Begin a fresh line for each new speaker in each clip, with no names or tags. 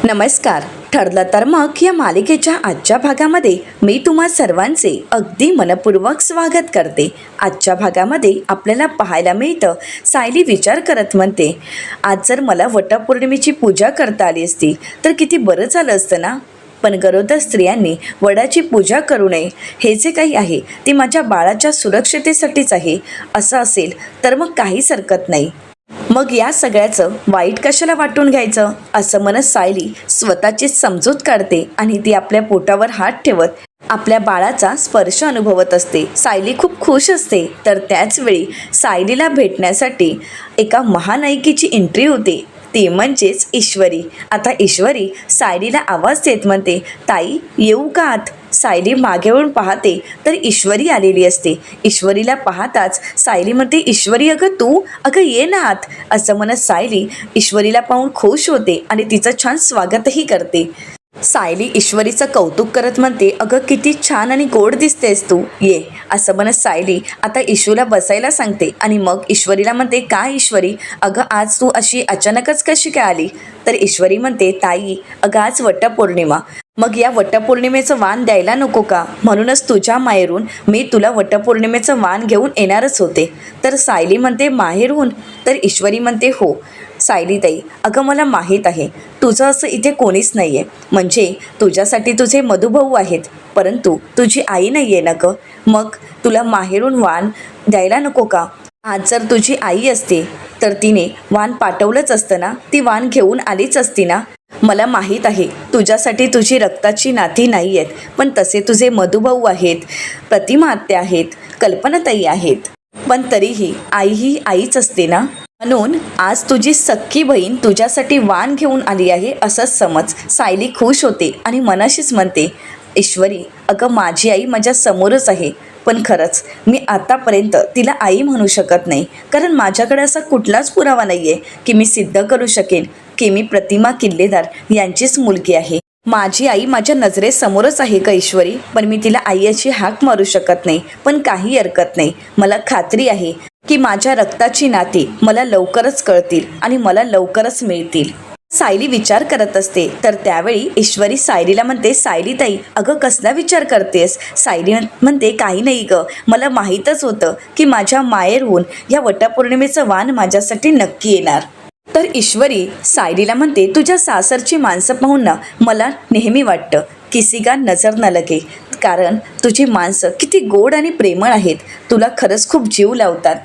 नमस्कार. ठरलं तर मग या मालिकेच्या आजच्या भागामध्ये मी तुम्हा सर्वांचे अगदी मनपूर्वक स्वागत करते. आजच्या भागामध्ये आपल्याला पाहायला मिळतं, सायली विचार करत म्हणते, आज जर मला वटपौर्णिमेची पूजा करता आली असती तर किती बरं झालं असतं ना. पण गरोदर स्त्रियांनी वडाची पूजा करू नये, हे जे काही आहे ते माझ्या बाळाच्या सुरक्षितेसाठीच आहे असं असेल तर मग काहीच हरकत नाही. मग या सगळ्याचं वाईट कशाला वाटून घ्यायचं असं म्हणत सायली स्वतःची समजूत काढते आणि ती आपल्या पोटावर हात ठेवत आपल्या बाळाचा स्पर्श अनुभवत असते. सायली खूप खुश असते. तर त्याच वेळी सायलीला भेटण्यासाठी एका महानायिकेची एंट्री होते, ती म्हणजेच ईश्वरी. आता ईश्वरी सायलीला आवाज देत म्हणते, ताई येऊ का आत. सायली मागे वळून पाहते तर ईश्वरी आलेली असते. ईश्वरीला पाहताच सायली म्हणते, ईश्वरी अगं तू, अगं ये ना आत. असं म्हणत सायली ईश्वरीला पाहून खुश होते आणि तिचं छान स्वागतही करते. सायली ईश्वरीचं कौतुक करत म्हणते, अगं किती छान आणि गोड दिसतेस तू, ये. असं म्हणत सायली आता ईशूला बसायला सांगते आणि मग ईश्वरीला म्हणते, काय ईश्वरी, अगं आज तू अशी अचानकच कशी काय आली. तर ईश्वरी म्हणते, ताई अगं आज वटपौर्णिमा, मग या वटपौर्णिमेचं वाण द्यायला नको का, म्हणूनच तुझ्या माहेरून मी तुला वटपौर्णिमेचं वाण घेऊन येणारच होते. तर सायली म्हणते, माहेरून. तर ईश्वरी म्हणते, हो सायली ताई, अगं मला माहीत आहे तुझं असं इथे कोणीच नाही आहे, म्हणजे तुझ्यासाठी तुझे मधुभाऊ आहेत, परंतु तुझी आई नाही आहे ना गं, मग तुला माहेरून वाण द्यायला नको का. आज जर तुझी आई असते तर तिने वाण पाठवलंच असतं ना, ती वाण घेऊन आलीच असती ना. मला माहीत आहे तुझ्यासाठी तुझी रक्ताची नाती नाही आहेत, पण तसे तुझे मधुभाऊ आहेत, प्रतिमा आत्या आहेत, कल्पनाताई आहेत, पण तरीही आई ही आईच असते ना. म्हणून आज तुझी सख्खी बहीण तुझ्यासाठी वाण घेऊन आली आहे असंच समज. सायली खुश होते आणि मनाशीच म्हणते, ईश्वरी अगं माझी आई माझ्या समोरच आहे, पण खरंच मी आतापर्यंत तिला आई म्हणू शकत नाही, कारण माझ्याकडे असा कुठलाच पुरावा नाही आहे की मी सिद्ध करू शकेन की मी प्रतिमा किल्लेदार यांचीच मुलगी आहे. माझी आई माझ्या नजरेसमोरच आहे का ईश्वरी, पण मी तिला आई अशी हाक मारू शकत नाही. पण काही हरकत नाही, मला खात्री आहे की माझ्या रक्ताची नाती मला लवकरच कळतील आणि मला लवकरच मिळतील. सायली विचार करत असते. तर त्यावेळी ईश्वरी सायलीला म्हणते, सायली ताई अगं कसला विचार करतेस. सायली म्हणते, काही नाही गं, मला माहीतच होतं की माझ्या माहेरहून या वटपौर्णिमेचं वाण माझ्यासाठी नक्की येणार. तर ईश्वरी सायलीला म्हणते, तुझ्या सासरची माणसं पाहून ना मला नेहमी वाटतं किसी का नजर न लगे, कारण तुझी माणसं किती गोड आणि प्रेमळ आहेत, तुला खरंच खूप जीव लावतात.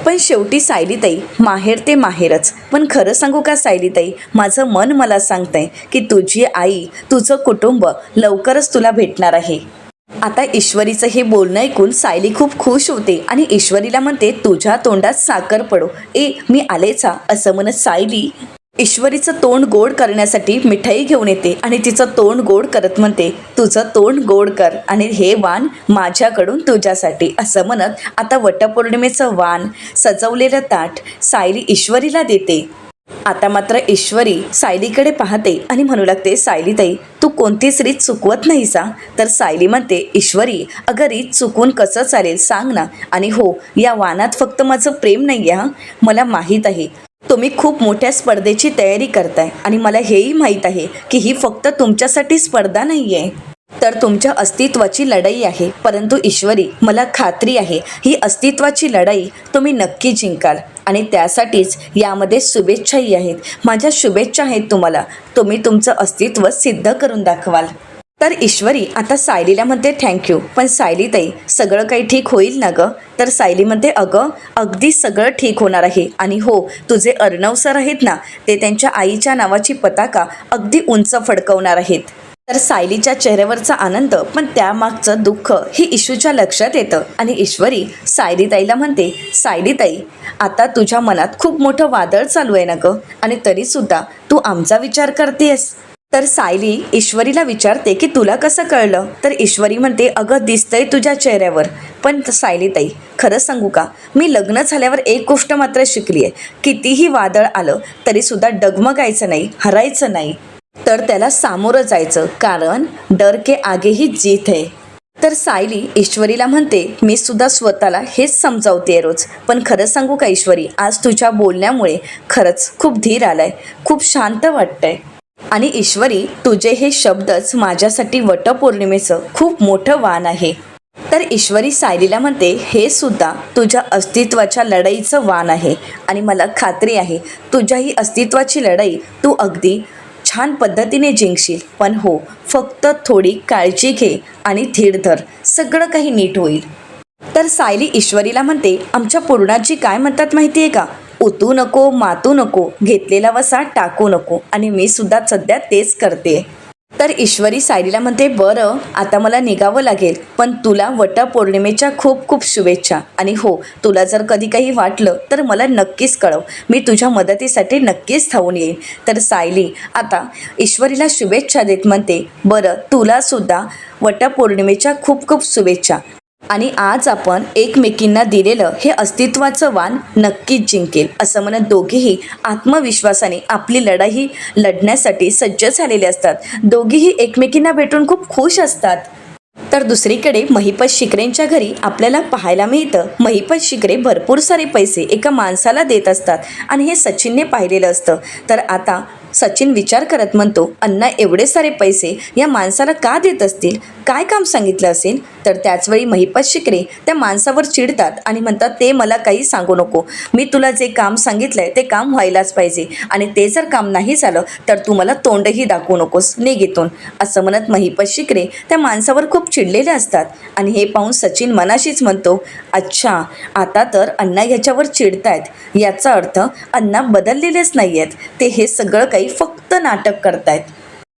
पण शेवटी सायलीताई माहेर ते माहेरच. पण खरं सांगू का सायलीताई, माझं मन मला सांगतंय की तुझी आई, तुझं कुटुंब लवकरच तुला भेटणार आहे. आता ईश्वरीचं हे बोलणं ऐकून सायली खूप खुश होते आणि ईश्वरीला म्हणते, तुझ्या तोंडात साखर पडो, मी आलेच हा. असं म्हणत सायली ईश्वरीचं तोंड गोड करण्यासाठी मिठाई घेऊन येते आणि तिचं तोंड गोड करत म्हणते, तुझं तोंड गोड कर आणि हे वाण माझ्याकडून तुझ्यासाठी. असं म्हणत आता वटपौर्णिमेचं वाण सजवलेलं ताट सायली ईश्वरीला देते. आता मात्र ईश्वरी सायलीकडे पाहते आणि म्हणू लागते, सायलीताई तू कोणतीच रीत चुकवत नाहीस हा. तर सायली म्हणते, ईश्वरी अगं रीत चुकून कसं चालेल सांग ना, आणि हो या वाणात फक्त माझं प्रेम नाही आहे, मला माहीत आहे तुम्ही खूप मोठ्या स्पर्धेची तयारी करताय आणि मला हेही माहीत आहे की ही फक्त तुमच्यासाठी स्पर्धा नाही आहे, तर तुमच्या अस्तित्वाची लढाई आहे. परंतु ईश्वरी मला खात्री आहे ही अस्तित्वाची लढाई तुम्ही नक्की जिंकाल आणि त्यासाठीच यामध्ये शुभेच्छाही आहेत. माझ्या शुभेच्छा आहेत तुम्हाला, तुम्ही तुमचं अस्तित्व सिद्ध करून दाखवाल. तर ईश्वरी आता सायलीला म्हणते, थँक्यू, पण सायलीताई सगळं काही ठीक होईल ना गं. तर सायली म्हणते, अगं अगदी सगळं ठीक होणार आहे, आणि हो तुझे अर्णव सर आहेत ना, ते त्यांच्या आईच्या नावाची पताका अगदी उंच फडकवणार आहेत. तर सायलीच्या चेहऱ्यावरचा आनंद पण त्यामागचं दुःख ही ईशूच्या लक्षात येतं आणि ईश्वरी सायलीताईला म्हणते, सायलीताई आता तुझ्या मनात खूप मोठं वादळ चालू आहे ना गं, आणि तरीसुद्धा तू आमचा विचार करतेस. तर सायली ईश्वरीला विचारते की तुला कसं कळलं. तर ईश्वरी म्हणते, अगं दिसतंय तुझ्या चेहऱ्यावर. पण सायलीताई खरं सांगू का, मी लग्न झाल्यावर एक गोष्ट मात्र शिकली आहे, कितीही वादळ आलं तरीसुद्धा डगमगायचं नाही, हरायचं नाही, तर त्याला सामोरं जायचं, कारण डर के आगे ही जीत है. तर सायली ईश्वरीला म्हणते, मी सुद्धा स्वतःला हेच समजावते रोज. पण खरं सांगू का ईश्वरी, आज तुझ्या बोलण्यामुळे खरंच खूप धीर आलाय, खूप शांत वाटतंय. आणि ईश्वरी, तुझे हे शब्दच माझ्यासाठी वटपौर्णिमेचं खूप मोठं वाण आहे. तर ईश्वरी सायलीला म्हणते, हे सुद्धा तुझ्या अस्तित्वाच्या लढाईचं वाण आहे आणि मला खात्री आहे तुझ्या ही अस्तित्वाची लढाई तू अगदी छान पद्धतीने जिंकशील. पण हो, फक्त थोडी काळजी घे आणि धीर धर, सगळं काही नीट होईल. तर सायली ईश्वरीला म्हणते, आमच्या पूर्णाजी काय म्हणतात माहिती आहे का, उतू नको मातू नको, घेतलेला वसा टाकू नको. आणि मी सुद्धा सध्या तेच करते. तर ईश्वरी सायलीला म्हणते, बरं आता मला निघावं लागेल, पण तुला वटपौर्णिमेच्या खूप खूप शुभेच्छा. आणि हो, तुला जर कधी काही वाटलं तर मला नक्कीच कळव, मी तुझ्या मदतीसाठी नक्कीच धावून येईन. तर सायली आता ईश्वरीला शुभेच्छा देत म्हणते, बरं तुला सुद्धा वटपौर्णिमेच्या खूप खूप शुभेच्छा. आणि आज आपण एकमेकींना दिलेलं हे अस्तित्वाचं वाण नक्कीच जिंकेल. असं म्हणत दोघेही आत्मविश्वासाने आपली लढाई लढण्यासाठी सज्ज झालेले असतात. दोघेही एकमेकींना भेटून खूप खुश असतात. तर दुसरीकडे महिपत शिकरेंच्या घरी आपल्याला पाहायला मिळतं, महिपत शिकरे भरपूर सारे पैसे एका माणसाला देत असतात आणि हे सचिनने पाहिलेलं असतं. तर आता सचिन विचार करत म्हणतो, अण्णा एवढे सारे पैसे या माणसाला का देत असतील, काय काम सांगितलं असेल. तर त्याचवेळी महिपत शिकरे त्या माणसावर चिडतात आणि म्हणतात, ते मला काही सांगू नको, मी तुला जे काम सांगितलंय ते काम व्हायलाच पाहिजे आणि ते जर काम नाही झालं तर तू मला तोंडही दाखवू नकोस, निघ इथून. असं म्हणत महिपत शिकरे त्या माणसावर खूप चिडलेले असतात. आणि हे पाहून सचिन मनाशीच म्हणतो, अच्छा आता तर अण्णा ह्याच्यावर चिडतायत, याचा अर्थ अण्णा बदललेलेच नाही आहेत, ते हे सगळं काही फक्त नाटक करतायत.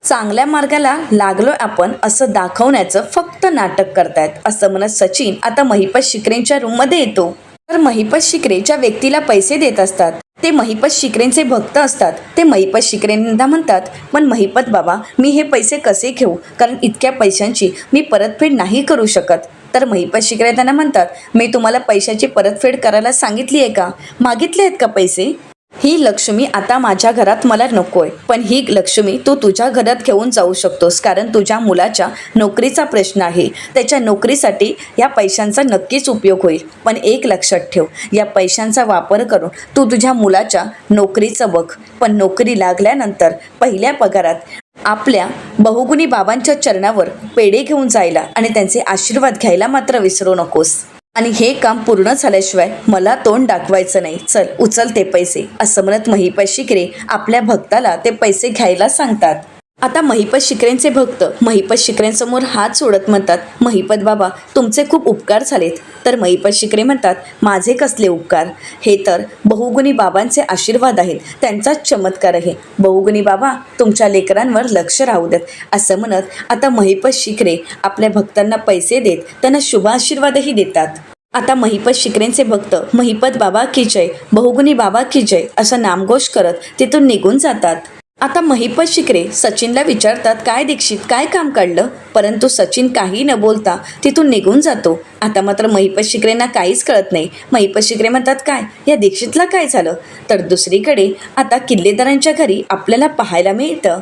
चांगल्या मार्गाला लागलोय आपण असं दाखवण्याचं फक्त नाटक करतायत. असं म्हणत सचिन आता महिपत शिकरेंच्या रूममध्ये येतो. तर महिपत शिकरे ज्या व्यक्तीला पैसे देत असतात ते महिपत शिकरेंचे भक्त असतात. ते महिपत शिकरेंना म्हणतात, पण महिपत बाबा मी हे पैसे कसे घेऊ, कारण इतक्या पैशांची मी परतफेड नाही करू शकत. तर महिपत शिकरे त्यांना म्हणतात, मी तुम्हाला पैशाची परतफेड करायला सांगितली आहे का, मागितले आहेत का पैसे. ही लक्ष्मी आता माझ्या घरात मला नकोय, पण ही लक्ष्मी तू तुझ्या घरात घेऊन जाऊ शकतोस, कारण तुझ्या मुलाच्या नोकरीचा प्रश्न आहे. त्याच्या नोकरीसाठी या पैशांचा नक्कीच उपयोग होईल. पण एक लक्षात ठेव, या पैशांचा वापर करून तू तुझ्या मुलाच्या नोकरीचं बघ, पण नोकरी लागल्यानंतर पहिल्या पगारात आपल्या बहुगुणी बाबांच्या चरणावर पेढे घेऊन जायला आणि त्यांचे आशीर्वाद घ्यायला मात्र विसरू नकोस. आणि हे काम पूर्ण झाल्याशिवाय मला तोंड दाखवायचं नाही, चल उचल ते पैसे. असं म्हणत महिपत शिकरे आपल्या भक्ताला ते पैसे घ्यायला सांगतात. आता महिपत शिकरेंचे भक्त महिपत शिकरेंसमोर हात सोडत म्हणतात, महिपत बाबा तुमचे खूप उपकार झालेत. तर महिपत शिकरे म्हणतात, माझे कसले उपकार, हे तर बहुगुणी बाबांचे आशीर्वाद आहेत, त्यांचाच चमत्कार आहे. बहुगुणी बाबा तुमच्या लेकरांवर लक्ष राहू देत. असं म्हणत आता महिपत शिकरे आपल्या भक्तांना पैसे देत त्यांना शुभ आशीर्वादही देतात. आता महिपत शिकरेंचे भक्त महिपत बाबा की जय, बहुगुणी बाबा की जय असं नामघोष करत तिथून निघून जातात. आता महिपत शिकरे सचिनला विचारतात, काय दीक्षित काय काम काढलं, परंतु सचिन काही न बोलता तिथून निघून जातो. आता मात्र महिपत शिकरेंना काहीच कळत नाही. महिपत शिकरे म्हणतात, काय या दीक्षितला काय झालं. तर दुसरीकडे आता किल्लेदारांच्या घरी आपल्याला पाहायला मिळतं,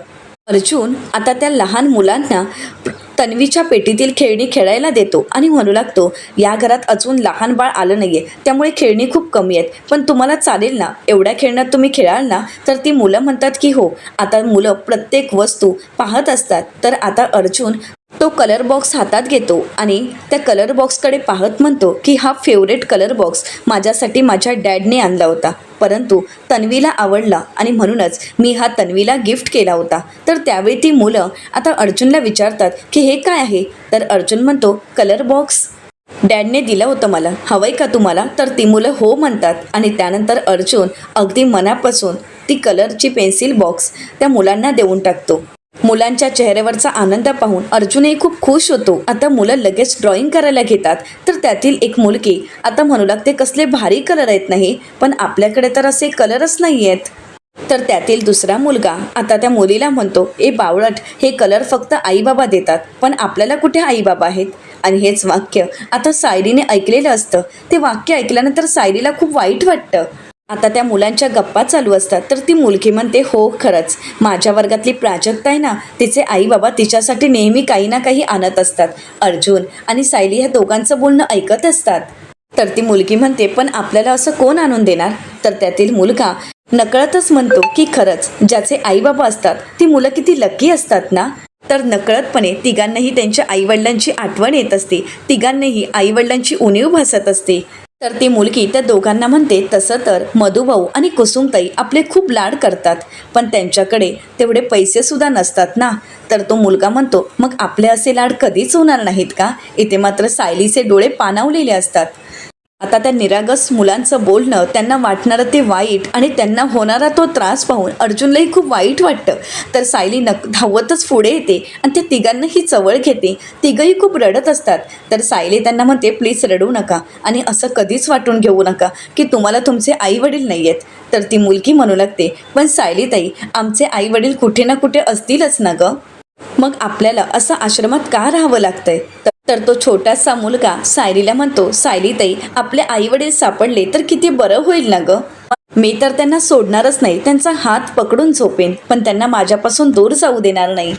अर्जुन आता त्या लहान मुलांना तन्वीच्या पेटीतील खेळणी खेळायला देतो आणि म्हणू लागतो, या घरात अजून लहान बाळ आलं नाहीये, त्यामुळे खेळणी खूप कमी आहेत, पण तुम्हाला चालेल ना, एवढ्या खेळण्यात तुम्ही खेळाल ना. तर ती मुलं म्हणतात की हो. आता मुलं प्रत्येक वस्तू पाहत असतात. तर आता अर्जुन तो कलर बॉक्स हातात घेतो आणि त्या कलर बॉक्सकडे पाहत म्हणतो की हा फेवरेट कलर बॉक्स माझ्यासाठी माझ्या डॅडने आणला होता, परंतु तन्वीला आवडला आणि म्हणूनच मी हा तन्वीला गिफ्ट केला होता. तर त्यावेळी ती मुलं आता अर्जुनला विचारतात की हे काय आहे. तर अर्जुन म्हणतो, कलर बॉक्स डॅडने दिलं होतं मला, हवंय का तुम्हाला. तर ती मुलं हो म्हणतात आणि त्यानंतर अर्जुन अगदी मनापासून ती कलरची पेन्सिल बॉक्स त्या मुलांना देऊन टाकतो. मुलांच्या चेहऱ्यावरचा आनंद पाहून अर्जुनही खूप खुश होतो. आता मुलं लगेच ड्रॉइंग करायला घेतात. तर त्यातील एक मुलगी आता म्हणू लागते, कसले भारी कलर आहेत नाही, पण आपल्याकडे तर असे कलरच नाही आहेत. तर त्यातील दुसरा मुलगा आता त्या मुलीला म्हणतो, ए बावळट, हे कलर फक्त आईबाबा देतात, पण आपल्याला कुठे आईबाबा आहेत. आणि हेच वाक्य आता सायलीने ऐकलेलं असतं. ते वाक्य ऐकल्यानंतर सायलीला खूप वाईट वाटतं. आता त्या मुलांच्या गप्पा चालू असतात. तर ती मुलगी म्हणते, हो खरंच माझ्या वर्गातली प्राजक्ता आहे ना, तिचे आई बाबा तिच्यासाठी नेहमी काही ना काही आणत असतात. अर्जुन आणि सायली ह्या दोघांचं बोलणं ऐकत असतात. तर ती मुलगी म्हणते, पण आपल्याला असं कोण आणून देणार. तर त्यातील मुलगा नकळतच म्हणतो की खरंच ज्याचे आईबाबा असतात ती मुलं किती लकी असतात ना. तर नकळतपणे तिघांनाही त्यांच्या आईवडिलांची आठवण येत असते, तिघांनाही आईवडिलांची उणीव भासत असते. तर ती मुलगी त्या दोघांना म्हणते तसं तर मधुभाऊ आणि कुसुमताई आपले खूप लाड करतात, पण त्यांच्याकडे तेवढे पैसे सुद्धा नसतात ना. तर तो मुलगा म्हणतो मग आपले असे लाड कधीच होणार नाहीत का. इथे मात्र सायलीचे डोळे पाणावलेले असतात. आता त्या निरागस मुलांचं बोलणं, त्यांना वाटणारं ते वाईट आणि त्यांना होणारा तो त्रास पाहून अर्जुनलाही खूप वाईट वाटतं. तर सायली धावतच पुढे येते आणि त्या तिघांनाही जवळ घेते. तिघंही खूप रडत असतात. तर सायली त्यांना म्हणते प्लीज रडू नका आणि असं कधीच वाटून घेऊ नका की तुम्हाला तुमचे आई वडील नाही आहेत. तर ती मुलगी म्हणू लागते पण सायलीताई, आमचे आई वडील कुठे ना कुठे असतीलच ना गं, मग आपल्याला असं आश्रमात का राहावं लागतंय. तर तो छोटासा मुलगा सायलीला म्हणतो सायलीताई, आपले आई वडील सापडले तर किती बरं होईल ना गं. मी तर त्यांना सोडणारच नाही, त्यांचा हात पकडून झोपेन, पण त्यांना माझ्यापासून दूर जाऊ देणार नाही.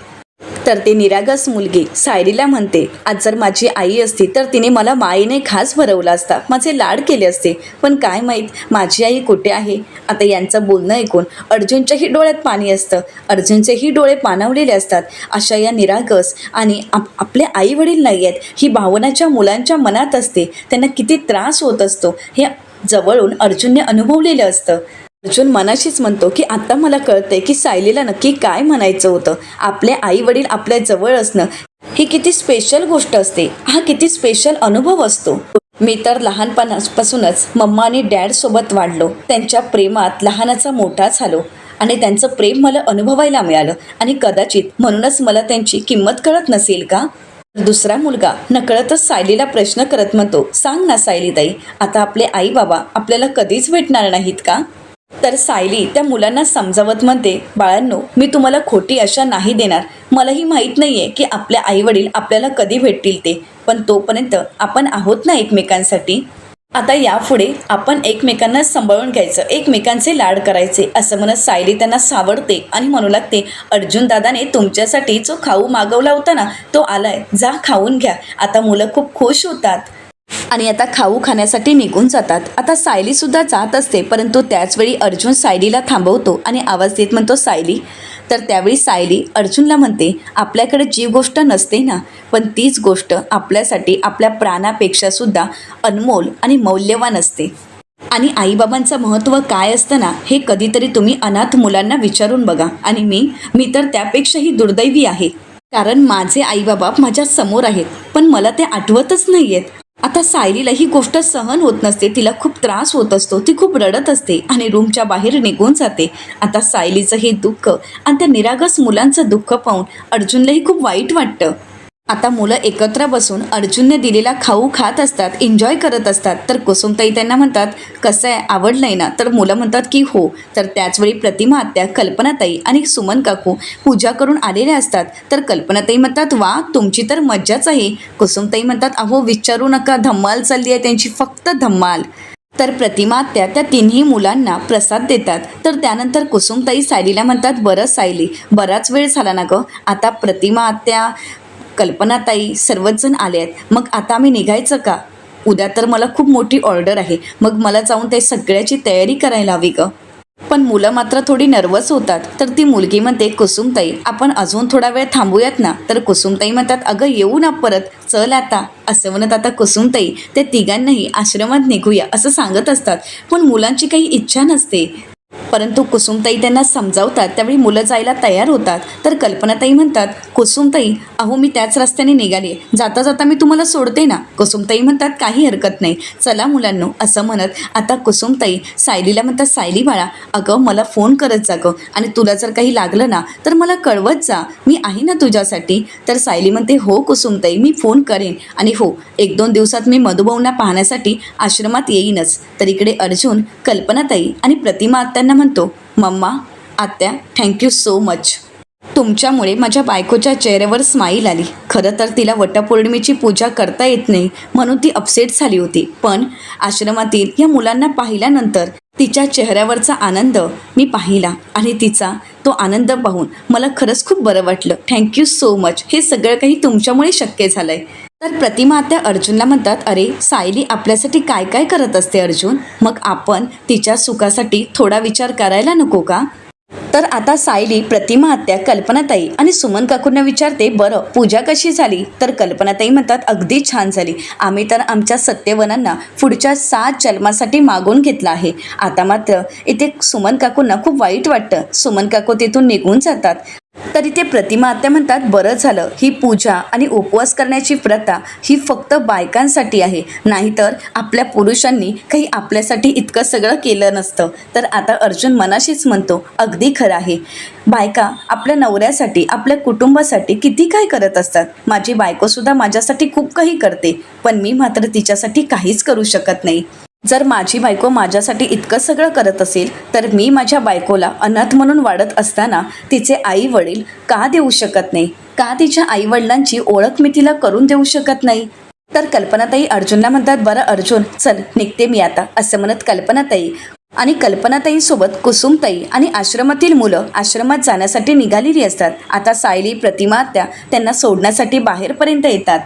तर ती निरागस मुलगी सायलीला म्हणते आज जर माझी आई असती तर तिने मला मायेने खास भरवला असता, माझे लाड केले असते, पण काय माहीत माझी आई कुठे आहे. आता यांचं बोलणं ऐकून अर्जुनच्याही डोळ्यात पाणी असतं, अर्जुनचेही डोळे पाणावलेले असतात. अशा या निरागस आणि आपले आई वडील नाही आहेत ही भावनाच्या मुलांच्या मनात असते. त्यांना किती त्रास होत असतो हे जवळून अर्जुनने अनुभवलेलं असतं. अर्जुन मनाशीच म्हणतो की आता मला कळतंय की सायलीला नक्की काय म्हणायचं होतं. आपले आई वडील आपल्या जवळ असणं ही किती स्पेशल गोष्ट असते, हा किती स्पेशल अनुभव असतो. मी तर लहानपणापासूनच मम्मा आणि डॅड सोबत वाढलो, त्यांच्या प्रेमात लहानाचा मोठा झालो आणि त्यांचं प्रेम मला अनुभवायला मिळालं आणि कदाचित म्हणूनच मला त्यांची किंमत कळत नसेल का. दुसरा मुलगा नकळतच सायलीला प्रश्न करत म्हणतो सांग ना सायलीताई, आता आपले आई बाबा आपल्याला कधीच भेटणार नाहीत का. तर सायली त्या मुलांना समजावत म्हणते बाळांनो, मी तुम्हाला खोटी आशा नाही देणार. मलाही माहीत नाही आहे की आपले आईवडील आपल्याला कधी भेटतील ते, पण तोपर्यंत आपण आहोत ना एकमेकांसाठी. आता यापुढे आपण एकमेकांना सांभाळून घ्यायचं, एकमेकांचे लाड करायचे असं म्हणत सायली त्यांना सावरते आणि म्हणू लागते अर्जुन दादाने तुमच्यासाठी जो खाऊ मागवला होता ना तो आलाय, जा खाऊन घ्या. आता मुलं खूप खुश होतात आणि आता खाऊ खाण्यासाठी निघून जातात. आता सायली सुद्धा जात असते, परंतु त्याचवेळी अर्जुन सायलीला थांबवतो आणि आवाज देत म्हणतो सायली. तर त्यावेळी सायली अर्जुनला म्हणते आपल्याकडे जी गोष्ट नसते ना, पण तीच गोष्ट आपल्यासाठी आपल्या प्राणापेक्षा सुद्धा अनमोल आणि मौल्यवान असते. आणि आईबाबांचं महत्त्व काय असतं ना हे कधीतरी तुम्ही अनाथ मुलांना विचारून बघा. आणि मी तर त्यापेक्षाही दुर्दैवी आहे, कारण माझे आईबाबा माझ्या समोर आहेत पण मला ते आठवतच नाही आहेत. आता सायलीला ही गोष्ट सहन होत नसते, तिला खूप त्रास होत असतो, ती खूप रडत असते आणि रूमच्या बाहेर निघून जाते. आता सायलीचं हे दुःख आणि त्या निरागस मुलांचं दुःख पाहून अर्जुनलाही खूप वाईट वाटतं. आता मुलं एकत्र बसून अर्जुनने दिलेला खाऊ खात असतात, एन्जॉय करत असतात. तर कुसुमताई त्यांना म्हणतात कसं आहे, आवडलंय ना. तर मुलं म्हणतात की हो. तर त्याचवेळी प्रतिमा आत्या, कल्पनाताई आणि सुमन काकू पूजा करून आलेल्या असतात. तर कल्पनाताई म्हणतात वा तुमची तर मज्जाच आहे. कुसुमताई म्हणतात अहो विचारू नका, धम्माल चालली आहे त्यांची, फक्त धम्माल. तर प्रतिमा आत्या त्या तिन्ही मुलांना प्रसाद देतात. तर त्यानंतर कुसुमताई सायलीला म्हणतात बरं सायली, बराच वेळ झाला ना गं, आता प्रतिमा आत्या, कल्पनाताई सर्वच जण आले आहेत, मग आता आम्ही निघायचं का. उद्या तर मला खूप मोठी ऑर्डर आहे, मग मला जाऊन ते सगळ्याची तयारी करायला हवी गं. पण मुलं मात्र थोडी नर्वस होतात. तर ती मुलगी म्हणते कुसुमताई आपण अजून थोडा वेळ थांबूयात ना. तर कुसुमताई म्हणतात अगं येऊ ना परत, चल आता. असं म्हणत आता कुसुमताई त्या तिघांनाही आश्रमात निघूया असं सांगत असतात, पण मुलांची काही इच्छा नसते. परंतु कुसुमताई त्यांना समजावतात, त्यावेळी मुलं जायला तयार होतात. तर कल्पनाताई म्हणतात कुसुमताई अहो मी त्याच रस्त्याने निघाली, जाता जाता मी तुम्हाला सोडते ना. कुसुमताई म्हणतात काही हरकत नाही, चला मुलांनो. असं म्हणत आता कुसुमताई सायलीला म्हणतात सायली बाळा, अगं मला फोन करत जा गं, आणि तुला जर काही लागलं ना तर मला कळवत जा, मी आहे ना तुझ्यासाठी. तर सायली म्हणते हो कुसुमताई मी फोन करेन, आणि हो 1-2 दिवसात मी मधुभाऊंना पाहण्यासाठी आश्रमात येईनच. तर इकडे अर्जुन कल्पनाताई आणि प्रतिमा आत्यांना म्हणतो मम्मा आत्या थँक्यू सो मच, तुमच्यामुळे माझ्या बायकोच्या चेहऱ्यावर स्माईल आली. खरं तर तिला वटपौर्णिमेची पूजा करता येत नाही म्हणून ती अपसेट झाली होती, पण आश्रमातील या मुलांना पाहिल्यानंतर तिच्या चेहऱ्यावरचा आनंद मी पाहिला आणि तिचा तो आनंद पाहून मला खरंच खूप बरं वाटलं. थँक्यू सो मच, हे सगळं काही तुमच्यामुळे शक्य झालंय. तर प्रतिमा त्या अर्जुनला म्हणतात, अरे सायली आपल्यासाठी काय काय करत असते अर्जुन, मग आपण तिच्या सुखासाठी थोडा विचार करायला नको का? तर आता सायली प्रतिमा आत्या, कल्पनाताई आणि सुमन काकूंना विचारते, बरं पूजा कशी झाली? तर कल्पनाताई म्हणतात, अगदी छान झाली. आम्ही तर आमच्या सत्यवनांना पुढच्या 7 जन्मासाठी मागून घेतला आहे. आता मात्र इथे सुमन काकूंना खूप वाईट वाटतं. सुमन काकू तिथून निघून जातात. तर इथे प्रतिमा आत्या म्हणतात, बरं झालं, ही पूजा आणि उपवास करण्याची प्रथा ही फक्त बायकांसाठी आहे, नाहीतर आपल्या पुरुषांनी काही आपल्यासाठी इतकं सगळं केलं नसतं. तर आता अर्जुन मनाशीच म्हणतो, अगदी खरं आहे. बायका आपल्या नवऱ्यासाठी, आपल्या कुटुंबासाठी किती काय करत असतात. माझी बायकोसुद्धा माझ्यासाठी खूप काही करते, पण मी मात्र तिच्यासाठी काहीच करू शकत नाही. जर माझी बायको माझ्यासाठी इतकं सगळं करत असेल, तर मी माझ्या बायकोला अनाथ म्हणून वाढत असताना तिचे आई वडील का देऊ शकत नाही? का तिच्या आई वडिलांची ओळख मी तिला करून देऊ शकत नाही? तर कल्पनाताई अर्जुनला म्हणतात, बरं अर्जुन चल निघते मी आता, असं म्हणत कल्पनाताई आणि कल्पनाताईंसोबत कुसुमताई आणि आश्रमातील मुलं आश्रमात जाण्यासाठी निघालेली असतात. आता सायली, प्रतिमा आत्या त्यांना सोडण्यासाठी बाहेरपर्यंत येतात.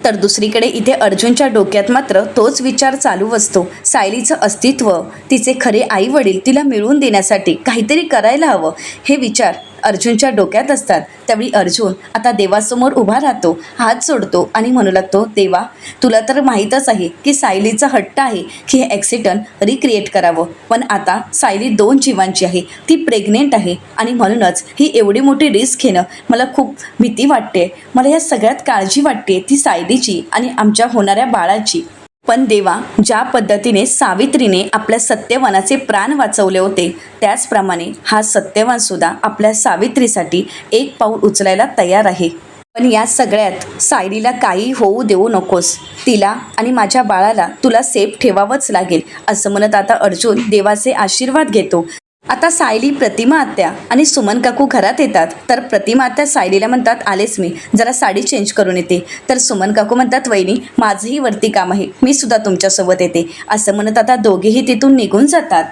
तर दुसरीकडे इथे अर्जुनच्या डोक्यात मात्र तोच विचार चालू असतो, सायलीचं अस्तित्व, तिचे खरे आई वडील तिला मिळवून देण्यासाठी काहीतरी करायला हवं, हे विचार अर्जुनच्या डोक्यात असतात. त्यावेळी अर्जुन आता देवासमोर उभा राहतो, हात जोडतो आणि म्हणू लागतो, देवा तुला तर माहीतच आहे की सायलीचा हट्ट आहे की हे ॲक्सिडंट रिक्रिएट करावं, पण आता सायली 2 जीवांची आहे, ती प्रेग्नेंट आहे आणि म्हणूनच ही एवढी मोठी रिस्क घेणं मला खूप भीती वाटते. मला या सगळ्यात काळजी वाटते ती सायलीची आणि आमच्या होणाऱ्या बाळाची. पण देवा, ज्या पद्धतीने सावित्रीने आपल्या सत्यवानाचे प्राण वाचवले होते, त्याचप्रमाणे हा सत्यवान सुद्धा आपल्या सावित्रीसाठी एक पाऊल उचलायला तयार आहे. पण या सगळ्यात सायलीला काही होऊ देऊ नकोस, तिला आणि माझ्या बाळाला तुला सेफ ठेवावंच लागेल, असं म्हणत आता अर्जुन देवाचे आशीर्वाद घेतो. आता सायली, प्रतिमा आत्या आणि सुमन काकू घरात येतात. तर प्रतिमा आत्या सायलीला म्हणतात, आलेच मी, जरा साडी चेंज करून येते. तर सुमन काकू म्हणतात, वहिनी माझंही वरती काम आहे, मी सुद्धा तुमच्यासोबत येते, असं म्हणत आता दोघेही तिथून निघून जातात.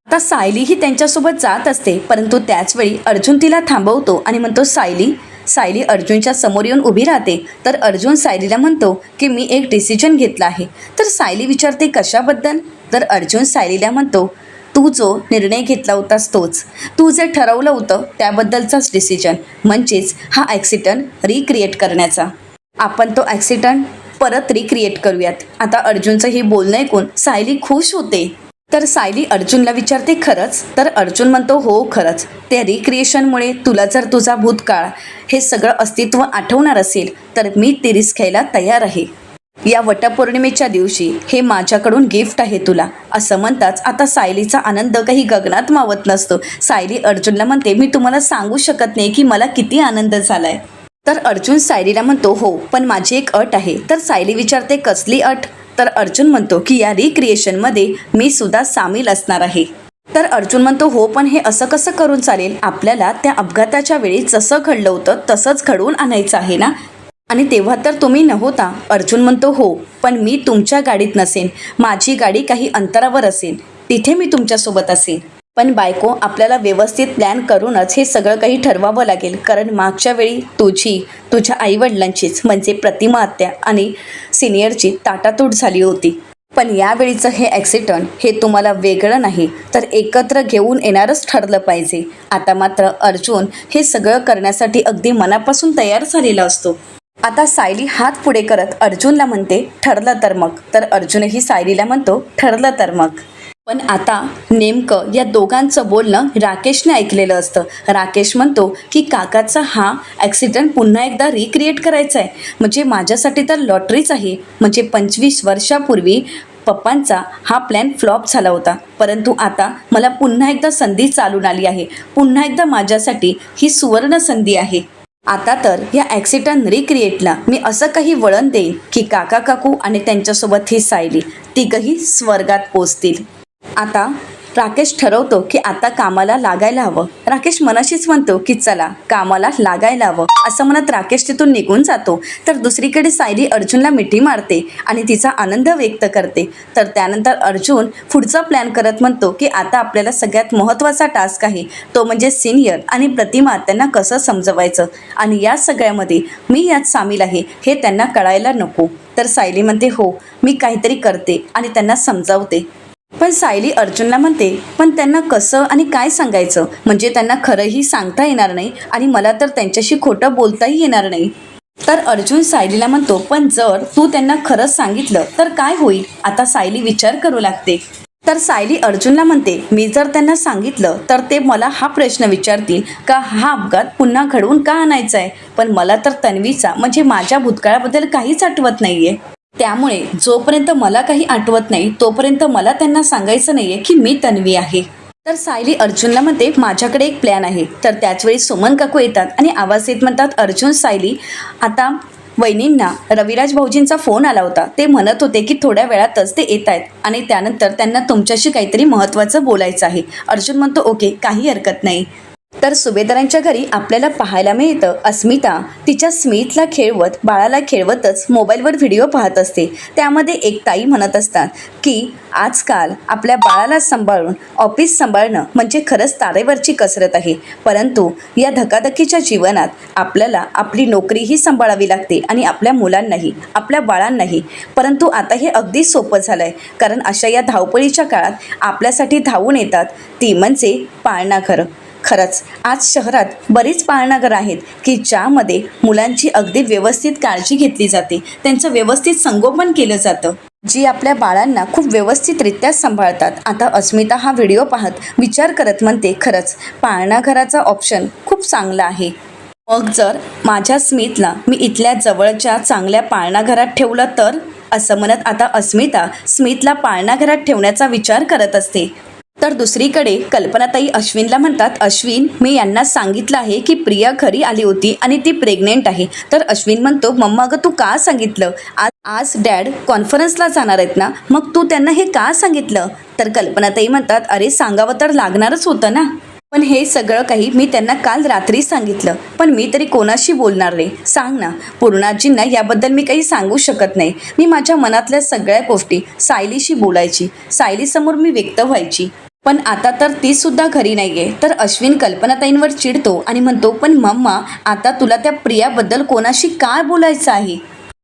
आता सायलीही त्यांच्यासोबत जात असते, परंतु त्याचवेळी अर्जुन तिला थांबवतो आणि म्हणतो, सायली. सायली अर्जुनच्या समोर येऊन उभी राहते. तर अर्जुन सायलीला म्हणतो की मी एक डिसिजन घेतला आहे. तर सायली विचारते, कशाबद्दल? तर अर्जुन सायलीला म्हणतो, तू जो निर्णय घेतला होतास तोच, तू जे ठरवलं होतं त्याबद्दलचाच डिसिजन, म्हणजेच हा ॲक्सिडंट रिक्रिएट करण्याचा. आपण तो ॲक्सिडंट परत रिक्रिएट करूयात. आता अर्जुनचं हे बोलणं ऐकून सायली खुश होते. तर सायली अर्जुनला विचारते, खरंच? तर अर्जुन म्हणतो, हो खरंच. त्या रिक्रिएशनमुळे तुला जर तुझा भूतकाळ हे सगळं अस्तित्व आठवणार असेल तर मी ती रिस्क घ्यायला तयार आहे. या वटपौर्णिमेच्या दिवशी हे माझ्याकडून गिफ्ट आहे तुला, असं म्हणताच आता सायलीचा आनंद काही गगनात मावत नसतो. सायली अर्जुनला म्हणते, मी तुम्हाला सांगू शकत नाही की मला किती आनंद झालाय. तर अर्जुन सायलीला म्हणतो, हो पण माझी एक अट आहे. तर सायली विचारते, कसली अट? तर अर्जुन म्हणतो की या रिक्रिएशनमध्ये मी सुद्धा सामील असणार आहे. तर अर्जुन म्हणतो, हो पण हे असं कसं करून चालेल? आपल्याला त्या अपघाताच्या वेळी जसं घडलं होतं तसंच घडवून आणायचं आहे ना, आणि तेव्हा तर तुम्ही नव्हता. अर्जुन म्हणतो, हो पण मी तुमच्या गाडीत नसेन, माझी गाडी काही अंतरावर असेल, तिथे मी तुमच्यासोबत असेल. पण बायको, आपल्याला व्यवस्थित प्लॅन करूनच हे सगळं काही ठरवावं लागेल, कारण मागच्या वेळी तुझ्या आईवडिलांचीच म्हणजे प्रतिमा आत्या आणि सिनियरची ताटातूट झाली होती. पण यावेळीचं हे ॲक्सिडंट हे तुम्हाला वेगळं नाही तर एकत्र घेऊन येणारच ठरलं पाहिजे. आता मात्र अर्जुन हे सगळं करण्यासाठी अगदी मनापासून तयार झालेला असतो. आता सायली हात पुढे करत अर्जुनला म्हणते, ठरलं तर मग. तर अर्जुनही सायलीला म्हणतो, ठरलं तर मग. पण आता नेमकं या दोघांचं बोलणं राकेशने ऐकलेलं असतं. राकेश म्हणतो की काकाचा हा ॲक्सिडंट पुन्हा एकदा रिक्रिएट करायचा आहे, म्हणजे माझ्यासाठी तर लॉटरीच आहे. म्हणजे 25 वर्षापूर्वी पप्पांचा हा प्लॅन फ्लॉप झाला होता, परंतु आता मला पुन्हा एकदा संधी चालून आली आहे. पुन्हा एकदा माझ्यासाठी ही सुवर्ण संधी आहे. आता तर या ॲक्सिडंट रिक्रिएटला मी असं काही वळण देईन की काका काकू आणि त्यांच्यासोबत ही सायली तिघही स्वर्गात पोचतील. आता राकेश ठरवतो की आता कामाला लागायला हवं. राकेश मनाशीच म्हणतो की चला कामाला लागायला हवं असं म्हणत राकेश तिथून निघून जातो. तर दुसरीकडे सायली अर्जुनला मिठी मारते आणि तिचा आनंद व्यक्त करते. तर त्यानंतर अर्जुन पुढचा प्लॅन करत म्हणतो की आता आपल्याला सगळ्यात महत्त्वाचा टास्क आहे, तो म्हणजे सिनियर आणि प्रतिमा त्यांना कसं समजवायचं आणि या सगळ्यामध्ये मी यात सामील आहे हे त्यांना कळायला नको. तर सायली म्हणते हो मी काहीतरी करते आणि त्यांना समजावते. पण सायली अर्जुनला म्हणते पण त्यांना कसं आणि काय सांगायचं, म्हणजे त्यांना खरंही सांगता येणार नाही आणि मला तर त्यांच्याशी खोटं बोलताही येणार नाही. तर अर्जुन सायलीला म्हणतो पण जर तू त्यांना खरंच सांगितलं तर काय होईल. आता सायली विचार करू लागते. तर सायली अर्जुनला म्हणते मी जर त्यांना सांगितलं तर ते मला हा प्रश्न विचारतील का हा अपघात पुन्हा घडवून का आणायचा आहे. पण मला तर तन्वीचा म्हणजे माझ्या भूतकाळाबद्दल काहीच आठवत नाहीये. त्यामुळे जोपर्यंत मला काही आठवत नाही तोपर्यंत मला त्यांना सांगायचं नाहीये की मी तन्वी आहे. तर सायली अर्जुनला म्हणते माझ्याकडे एक प्लॅन आहे. तर त्याचवेळी सुमन काकू येतात आणि आवाज येत म्हणतात अर्जुन सायली आता वहिनींना रविराज भाऊजींचा फोन आला होता. ते म्हणत होते की थोड्या वेळातच ते येत आहेत आणि त्यानंतर त्यांना तुमच्याशी काहीतरी महत्त्वाचं बोलायचं आहे. अर्जुन म्हणतो ओके काही हरकत नाही. तर सुभेदारांच्या घरी आपल्याला पाहायला मिळतं अस्मिता तिच्या स्मिथला खेळवत बाळाला खेळवतच मोबाईलवर व्हिडिओ पाहत असते. त्यामध्ये एक ताई म्हणत असतात की आजकाल आपल्या बाळाला सांभाळून ऑफिस सांभाळणं म्हणजे खरंच तारेवरची कसरत आहे. परंतु या धकाधकीच्या जीवनात आपल्याला आपली नोकरीही सांभाळावी लागते आणि आपल्या मुलांनाही आपल्या बाळांनाही. परंतु आता हे अगदी सोपं झालं आहे कारण अशा या धावपळीच्या काळात आपल्यासाठी धावून येतात ती म्हणजे पाळणाघरं. खरंच आज शहरात बरीच पाळणाघरं आहेत की ज्यामध्ये मुलांची अगदी व्यवस्थित काळजी घेतली जाते, त्यांचं व्यवस्थित संगोपन केलं जातं, जी आपल्या बाळांना खूप व्यवस्थितरित्या सांभाळतात. आता अस्मिता हा व्हिडिओ पाहत विचार करत म्हणते खरंच पाळणाघराचा ऑप्शन खूप चांगला आहे. मग जर माझ्या स्मिथला मी इथल्या जवळच्या चांगल्या पाळणाघरात ठेवलं तर, असं म्हणत आता अस्मिता स्मिथला पाळणाघरात ठेवण्याचा विचार करत असते. तर दुसरीकडे कल्पनाताई अश्विनला म्हणतात अश्विन मी यांना सांगितलं आहे की प्रिया घरी आली होती आणि ती प्रेग्नेंट आहे. तर अश्विन म्हणतो मम्मा अगं तू का सांगितलं, आज डॅड कॉन्फरन्सला जाणार आहेत ना, मग तू त्यांना हे का सांगितलं. तर कल्पनाताई म्हणतात अरे सांगावं तर लागणारच होतं ना, पण हे सगळं काही मी त्यांना काल रात्री सांगितलं, पण मी तरी कोणाशी बोलणार नाही. सांग ना पूर्णाजींना याबद्दल मी काही सांगू शकत नाही. मी माझ्या मनातल्या सगळ्या गोष्टी सायलीशी बोलायची, सायलीसमोर मी व्यक्त व्हायची, पण आता तर ती सुद्धा घरी नाहीये. तर अश्विन कल्पनाताईंवर चिडतो आणि म्हणतो पण मम्मा आता तुला त्या प्रियाबद्दल कोणाशी काय बोलायचं आहे.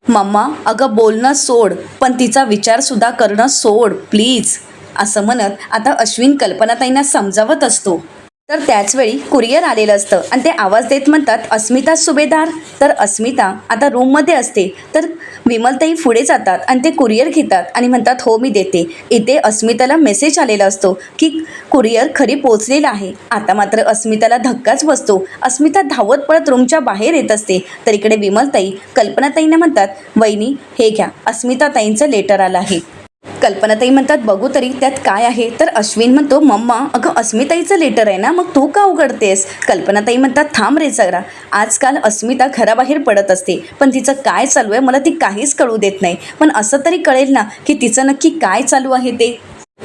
मम्मा अगं बोलणं सोड पण तिचा विचार सुद्धा करणं सोड प्लीज, असं म्हणत आता अश्विन कल्पनाताईंना समजावत असतो. तर त्याचवेळी कुरिअर आलेलं असतं आणि ते आवाज देत म्हणतात अस्मिता सुभेदार. तर अस्मिता आता रूममध्ये असते. तर विमलताई पुढे जातात आणि ते कुरिअर घेतात आणि म्हणतात हो मी देते. इथे अस्मिताला मेसेज आलेला असतो की कुरिअर खरी पोचलेलं आहे. आता मात्र अस्मिताला धक्काच बसतो. अस्मिता धावत पळत रूमच्या बाहेर येत असते. तर इकडे विमलताई कल्पनाताईंना म्हणतात वहिनी हे घ्या अस्मिताताईंचं लेटर आलं आहे. कल्पनाताई म्हणतात बघू तरी त्यात काय आहे. तर अश्विन म्हणतो मम्मा अगं अस्मिताईचं लेटर आहे ना, मग तू का उघडतेस. कल्पनाताई म्हणतात थांब रे जरा, आजकाल अस्मिता घराबाहेर पडत असते पण तिचं काय चालू आहे मला ती काहीच कळू देत नाही, पण असं तरी कळेल ना की तिचं नक्की काय चालू आहे ते.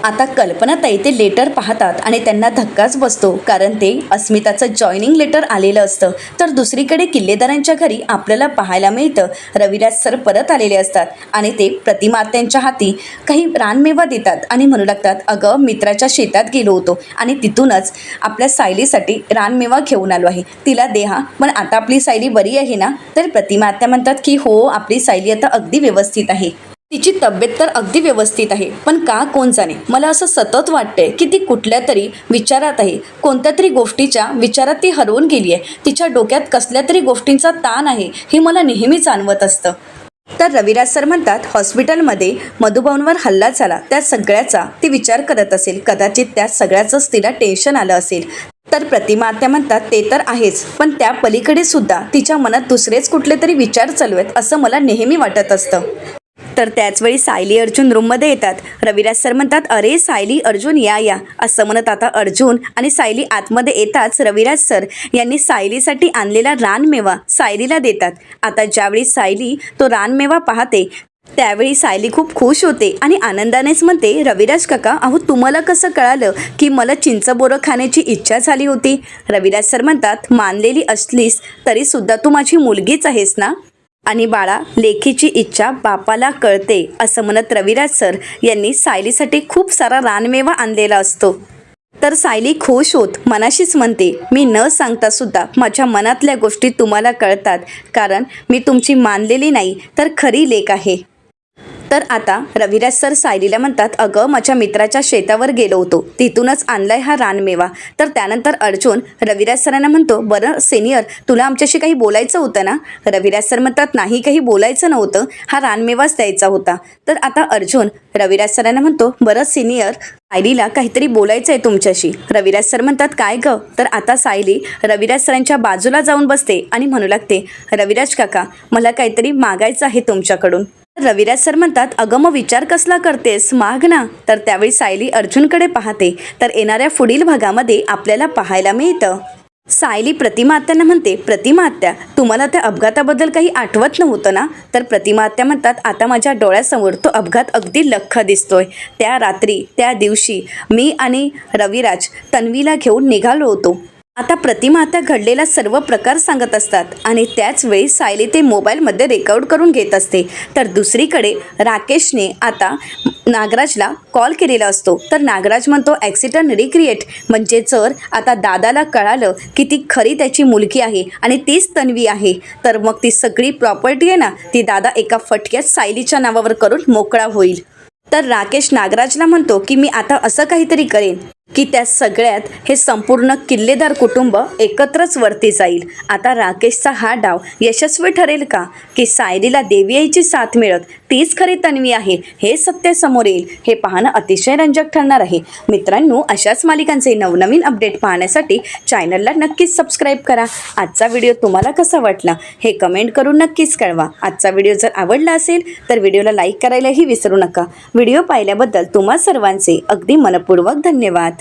आता कल्पनाताई ते लेटर पाहतात आणि त्यांना धक्काच बसतो कारण ते अस्मिताचं जॉईनिंग लेटर आलेलं असतं. तर दुसरीकडे किल्लेदारांच्या घरी आपल्याला पाहायला मिळतं रविराज सर परत आलेले असतात आणि ते प्रतिमात्यांच्या हाती काही रानमेवा देतात आणि म्हणू लागतात अगं मित्राच्या शेतात गेलो होतो आणि तिथूनच आपल्या सायलीसाठी रानमेवा घेऊन आलो आहे, तिला दे हा. पण आता आपली सायली बरी आहे ना. तर प्रतिमात्या म्हणतात की हो आपली सायली आता अगदी व्यवस्थित आहे, तिची तब्येत तर अगदी व्यवस्थित आहे, पण का कोण जाणे मला असं सतत वाटतंय की ती कुठल्या तरी विचारात आहे, कोणत्या तरी गोष्टीच्या विचारात ती हरवून गेली आहे, तिच्या डोक्यात कसल्या तरी गोष्टींचा ताण आहे हे मला नेहमी जाणवत असतं. तर रविराज सर म्हणतात हॉस्पिटलमध्ये मधुभाऊंवर हल्ला झाला त्या सगळ्याचा ती विचार करत असेल, कदाचित त्या सगळ्याचंच तिला टेन्शन आलं असेल. तर प्रतिमा आत्या म्हणतात ते तर आहेच, पण त्या पलीकडे सुद्धा तिच्या मनात दुसरेच कुठले तरी विचार चालू आहेत असं मला नेहमी वाटत असतं. तर त्याचवेळी सायली अर्जुन रूममध्ये येतात. रविराज सर म्हणतात अरे सायली अर्जुन या या, असं म्हणत आता अर्जुन आणि सायली आतमध्ये येताच रविराज सर यांनी सायलीसाठी आणलेला रानमेवा सायलीला देतात. आता ज्यावेळी सायली तो रानमेवा पाहते त्यावेळी सायली खूप खुश होते आणि आनंदानेच म्हणते, रविराज काका, अहो तुम्हाला कसं कळालं की मला चिंचबोरं खाण्याची इच्छा झाली होती? रविराज सर म्हणतात, मानलेली असलीस तरीसुद्धा तू माझी मुलगीच आहेस ना? आणि बाळा, लेकीची इच्छा बापाला कळते असं म्हणत रविराज सर यांनी सायलीसाठी खूप सारा रानमेवा आणलेला असतो. तर सायली खुश होत मनाशीच म्हणते, मी न सांगता सुद्धा माझ्या मनातल्या गोष्टी तुम्हाला कळतात, कारण मी तुमची मानलेली नाही तर खरी लेक आहे. तर आता रविराज सर सायलीला म्हणतात, अगं माझ्या मित्राच्या शेतावर गेलो होतो, तिथूनच आणलाय हा रानमेवा. तर त्यानंतर अर्जुन रविराज सरांना म्हणतो, बरं सिनियर, तुला आमच्याशी काही बोलायचं होतं ना? रविराज सर म्हणतात, नाही काही बोलायचं नव्हतं, हा रानमेवाच द्यायचा होता. तर आता अर्जुन रविराज सरांना म्हणतो, बरं सिनियर, सायलीला काहीतरी बोलायचं आहे तुमच्याशी. रविराज सर म्हणतात, काय गं? तर आता सायली रविराज सरांच्या बाजूला जाऊन बसते आणि म्हणू लागते, रविराज काका, मला काहीतरी मागायचं आहे तुमच्याकडून. रविराज सर म्हणतात, अगं मग विचार कसला करतेस, माग ना. तर त्यावेळी सायली अर्जुनकडे पाहते. तर येणाऱ्या पुढील भागामध्ये आपल्याला पाहायला मिळतं, सायली प्रतिमा आत्यांना म्हणते, प्रतिमा आत्या, तुम्हाला त्या अपघाताबद्दल काही आठवत नव्हतं ना? तर प्रतिमा आत्या म्हणतात, आता माझ्या डोळ्यासमोर तो अपघात अगदी लख्ख दिसतोय. त्या रात्री त्या दिवशी मी आणि रविराज तन्वीला घेऊन निघालो होतो. आता प्रतिमा आता घडलेला सर्व प्रकार सांगत असतात आणि त्याच वेळी सायली ते मोबाईलमध्ये रेकॉर्ड करून घेत असते. तर दुसरीकडे राकेशने आता नागराजला कॉल केलेला असतो. तर नागराज म्हणतो, ॲक्सिडेंट रिक्रिएट, म्हणजे जर आता दादाला कळालं की ती खरी त्याची मुलगी आहे आणि तीच तन्वी आहे, तर मग ती सगळी प्रॉपर्टी आहे ना, ती दादा एका फटक्यात सायलीच्या नावावर करून मोकळा होईल. तर राकेश नागराजला म्हणतो की मी आता असं काहीतरी करेन की त्या सगळ्यात हे संपूर्ण किल्लेदार कुटुंब एकत्रच वरती जाईल. आता राकेशचा हा डाव यशस्वी ठरेल का, की सायलीला देवी आईची साथ मिळत तीच खरी तन्वी आहे हे सत्य समोर येईल, हे पाहणं अतिशय रंजक ठरणार आहे. मित्रांनो, अशाच मालिकांचे नवनवीन अपडेट पाहण्यासाठी चॅनलला नक्कीच सबस्क्राईब करा. आजचा व्हिडिओ तुम्हाला कसा वाटला हे कमेंट करून नक्कीच कळवा. आजचा व्हिडिओ जर आवडला असेल तर व्हिडिओला लाईक करायलाही विसरू नका. व्हिडिओ पाहिल्याबद्दल तुम्हा सर्वांचे अगदी मनपूर्वक धन्यवाद.